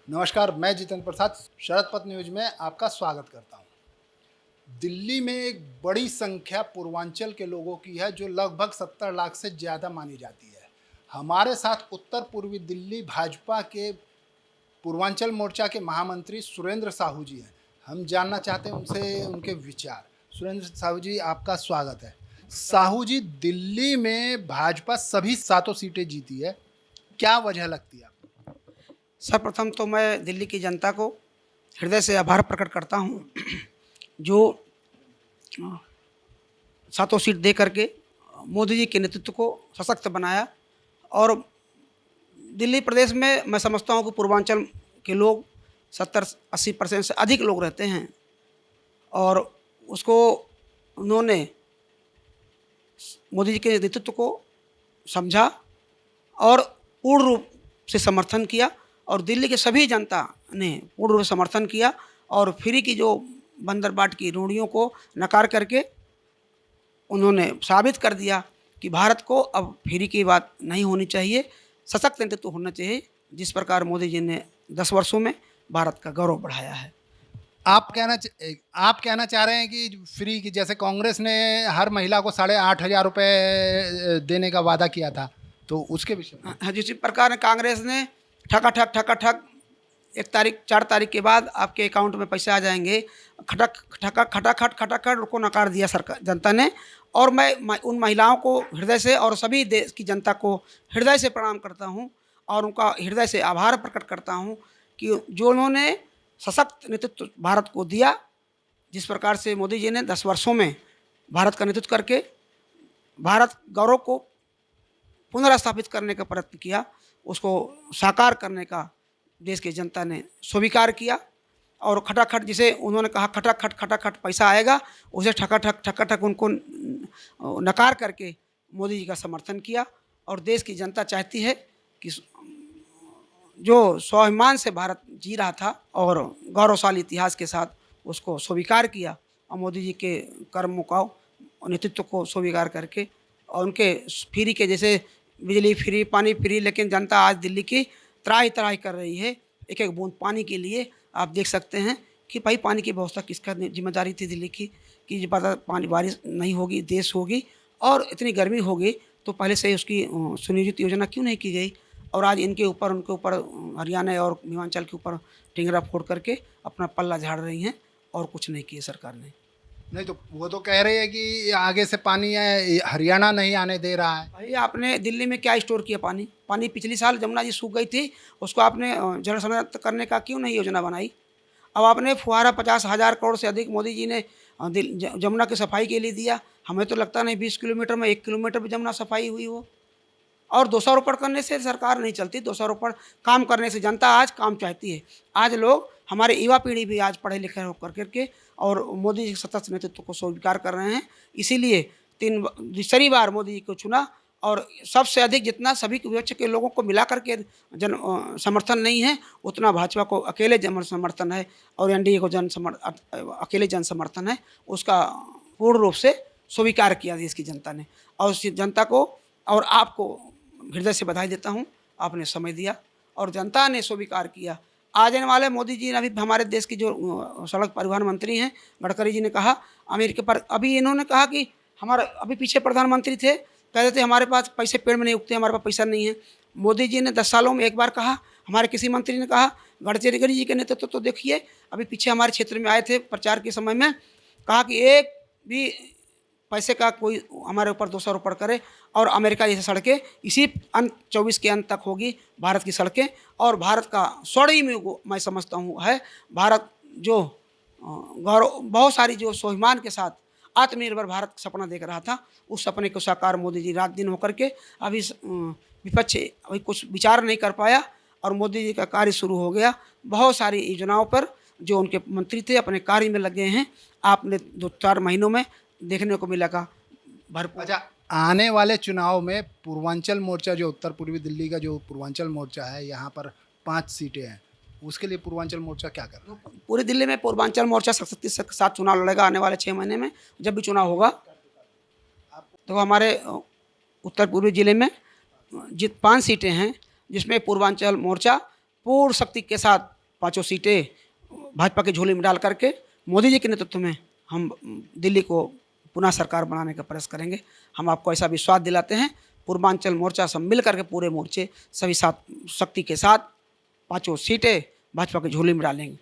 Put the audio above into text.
नमस्कार, मैं जितेंद्र प्रसाद शरद पथ न्यूज में आपका स्वागत करता हूं। दिल्ली में एक बड़ी संख्या पूर्वांचल के लोगों की है जो लगभग 70 लाख से ज़्यादा मानी जाती है। हमारे साथ उत्तर पूर्वी दिल्ली भाजपा के पूर्वांचल मोर्चा के महामंत्री सुरेंद्र साहू जी हैं। हम जानना चाहते हैं उनसे उनके विचार। सुरेंद्र साहू जी, आपका स्वागत है। साहू जी, दिल्ली में भाजपा सभी 7 सीटें जीती है, क्या वजह लगती है आपको? सर्वप्रथम तो मैं दिल्ली की जनता को हृदय से आभार प्रकट करता हूँ जो 7 सीट दे करके मोदी जी के नेतृत्व को सशक्त बनाया। और दिल्ली प्रदेश में मैं समझता हूँ कि पूर्वांचल के लोग 70-80% से अधिक लोग रहते हैं और उसको उन्होंने मोदी जी के नेतृत्व को समझा और पूर्ण रूप से समर्थन किया। और दिल्ली के सभी जनता ने पूर्ण रूप से समर्थन किया और फ्री की जो बंदरबाट की रूढ़ियों को नकार करके उन्होंने साबित कर दिया कि भारत को अब फ्री की बात नहीं होनी चाहिए, सशक्त नेतृत्व होना चाहिए, जिस प्रकार मोदी जी ने 10 वर्षों में भारत का गौरव बढ़ाया है। आप कहना चाह रहे हैं कि फ्री की, जैसे कांग्रेस ने हर महिला को 8,500 रुपए देने का वादा किया था, तो उसके विषय में? हाँ, जिस प्रकार कांग्रेस ने ठक 4 तारीख के बाद आपके अकाउंट में पैसे आ जाएंगे, खटाखट को नकार दिया सरकार जनता ने। और मैं उन महिलाओं को हृदय से और सभी देश की जनता को हृदय से प्रणाम करता हूं और उनका हृदय से आभार प्रकट करता हूं कि जो उन्होंने सशक्त नेतृत्व भारत को दिया। जिस प्रकार से मोदी जी ने 10 वर्षों में भारत का नेतृत्व करके भारत गौरव को पुनर्स्थापित करने का प्रयत्न किया, उसको साकार करने का देश की जनता ने स्वीकार किया। और खटाखट, जिसे उन्होंने कहा खटाखट पैसा आएगा, उसे ठकाठक उनको नकार करके मोदी जी का समर्थन किया। और देश की जनता चाहती है कि जो स्वाभिमान से भारत जी रहा था और गौरवशाली इतिहास के साथ उसको स्वीकार किया और मोदी जी के कर्मों का नेतृत्व को स्वीकार करके और उनके फ्री के, जैसे बिजली फ्री, पानी फ्री, लेकिन जनता आज दिल्ली की त्राही कर रही है एक एक बूंद पानी के लिए। आप देख सकते हैं कि भाई पानी की व्यवस्था किसका जिम्मेदारी थी दिल्ली की, कि पता पानी बारिश नहीं होगी, देश होगी और इतनी गर्मी होगी, तो पहले से उसकी सुनियोजित योजना क्यों नहीं की गई। और आज उनके ऊपर हरियाणा और हिमाचल के ऊपर टिंगरा फोड़ करके अपना पल्ला झाड़ रही हैं और कुछ नहीं किए सरकार ने। नहीं तो वो तो कह रहे हैं कि आगे से पानी है, हरियाणा नहीं आने दे रहा है। भाई आपने दिल्ली में क्या स्टोर किया पानी पिछली साल जमुना जी सूख गई थी, उसको आपने जल संरक्षण करने का क्यों नहीं योजना बनाई। अब आपने फुहारा 50,000 करोड़ से अधिक मोदी जी ने जमुना की सफाई के लिए दिया। हमें तो लगता नहीं 20 किलोमीटर में 1 किलोमीटर भी जमुना सफाई हुई हो। और दोषारोपण करने से सरकार नहीं चलती, दोषारोपण काम करने से जनता आज काम चाहती है। आज लोग, हमारे युवा पीढ़ी भी आज पढ़े लिखे होकर करके और मोदी जी के सतत नेतृत्व को स्वीकार कर रहे हैं। इसीलिए तीसरी बार मोदी जी को चुना और सबसे अधिक जितना सभी विपक्ष के लोगों को मिला करके समर्थन नहीं है, उतना भाजपा को अकेले जन समर्थन है और एनडीए को अकेले जन समर्थन है। उसका पूर्ण रूप से स्वीकार किया देश की जनता ने और उस जनता को और आपको हृदय से बधाई देता हूं। आपने समय दिया और जनता ने स्वीकार किया। आज आने वाले मोदी जी ने, अभी हमारे देश की जो सड़क परिवहन मंत्री हैं गडकरी जी ने कहा अमेरिका पर, अभी इन्होंने कहा कि हमारा, अभी पीछे प्रधानमंत्री थे कहते थे हमारे पास पैसे पेड़ में नहीं उगते, हमारे पास पैसा नहीं है। मोदी जी ने 10 सालों में एक बार कहा। हमारे किसी मंत्री ने कहा। गडकरी जी के नेतृत्व तो देखिए, अभी पीछे हमारे क्षेत्र में आए थे प्रचार के समय में, कहा कि एक भी पैसे का कोई हमारे ऊपर दोषारोपण करे और अमेरिका जैसे सड़कें इसी 24 के अंत तक होगी भारत की सड़कें। और भारत का स्वर्णिम युग मैं समझता हूँ है। भारत जो गौरव, बहुत सारी जो स्वाभिमान के साथ आत्मनिर्भर भारत का सपना देख रहा था, उस सपने को साकार मोदी जी रात दिन होकर के, अभी विपक्ष अभी कुछ विचार नहीं कर पाया और मोदी जी का कार्य शुरू हो गया। बहुत सारी योजनाओं पर जो उनके मंत्री थे अपने कार्य में लगे हैं। आपने 2-4 महीनों में देखने को मिलेगा भरपूर। अच्छा, आने वाले चुनाव में पूर्वांचल मोर्चा, जो उत्तर पूर्वी दिल्ली का जो पूर्वांचल मोर्चा है, यहाँ पर 5 सीटें हैं, उसके लिए पूर्वांचल मोर्चा क्या कर रहा है? पूरी दिल्ली में पूर्वांचल मोर्चा सख्ती के साथ चुनाव लड़ेगा आने वाले 6 महीने में, जब भी चुनाव होगा। तो हमारे उत्तर पूर्वी जिले में 5 सीटें हैं, जिसमें पूर्वांचल मोर्चा पूर्ण शक्ति के साथ पांचों सीटें भाजपा की झोली में डाल करके मोदी जी के नेतृत्व में हम दिल्ली को पुनः सरकार बनाने का प्रयास करेंगे। हम आपको ऐसा विश्वास दिलाते हैं। पूर्वांचल मोर्चा सब मिल करके पूरे मोर्चे सभी साथ शक्ति के साथ पांचों सीटें भाजपा की झोली में डालेंगे।